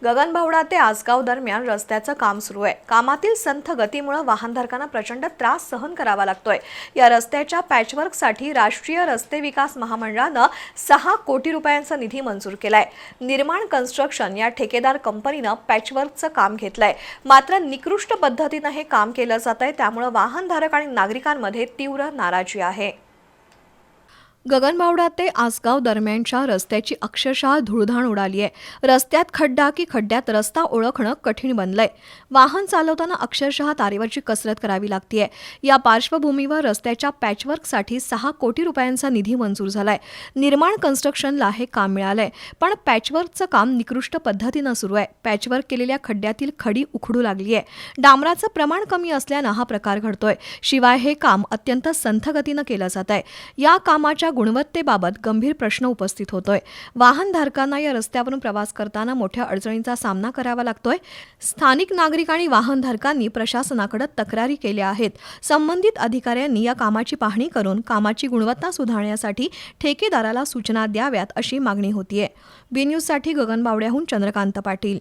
गगनबावडा ते आसगाव दरम्यान रस्त्याचं काम सुरू आहे। कामातील संथ गतीमुळे वाहनधारकांना प्रचंड त्रास सहन करावा लागतोय। या रस्त्याच्या पॅचवर्कसाठी राष्ट्रीय रस्ते विकास महामंडळानं 6 कोटी रुपयांचा निधी मंजूर केलाय। निर्माण कन्स्ट्रक्शन या ठेकेदार कंपनीनं पॅचवर्कचं काम घेतलंय, मात्र निकृष्ट पद्धतीनं हे काम केलं जातंय, त्यामुळे वाहनधारक आणि नागरिकांमध्ये तीव्र नाराजी आहे। गगनबावडा ते आसगाव दरम्यानच्या रस्त्याची अक्षरशः धूळधाण उडाली आहे। रस्त्यात खड्डा की खड्ड्यात रस्ता ओळखणं कठीण बनलंय। वाहन चालवताना अक्षरशः तारेवरची कसरत करावी लागतेय। या पार्श्वभूमीवर रस्त्याच्या पॅचवर्कसाठी 6 कोटी रुपयांचा निधी मंजूर झालाय। निर्माण कन्स्ट्रक्शनला हे काम मिळालंय, पण पॅचवर्कचं काम निकृष्ट पद्धतीनं सुरू आहे। पॅचवर्क केलेल्या खड्ड्यातील खडी उखडू लागली आहे। डांबराचं प्रमाण कमी असल्यानं हा प्रकार घडतोय। शिवाय हे काम अत्यंत संथ गतीनं केलं जात आहे। या कामाच्या गुणवत्तेबाबत गंभीर प्रश्न उपस्थित होतोय। वाहनधारकांना या रस्त्यावरून प्रवास करताना मोठ्या अडचणींचा सामना करावा लागतोय। स्थानिक नागरिक आणि वाहनधारकांनी प्रशासनाकडे तक्रारी केल्या आहेत। संबंधित अधिकाऱ्यांनी या कामाची पाहणी करून कामाची गुणवत्ता सुधारण्यासाठी ठेकेदाराला सूचना द्याव्यात अशी मागणी होतीये। बी न्यूजसाठी गगनबावड्याहून चंद्रकांत पाटील।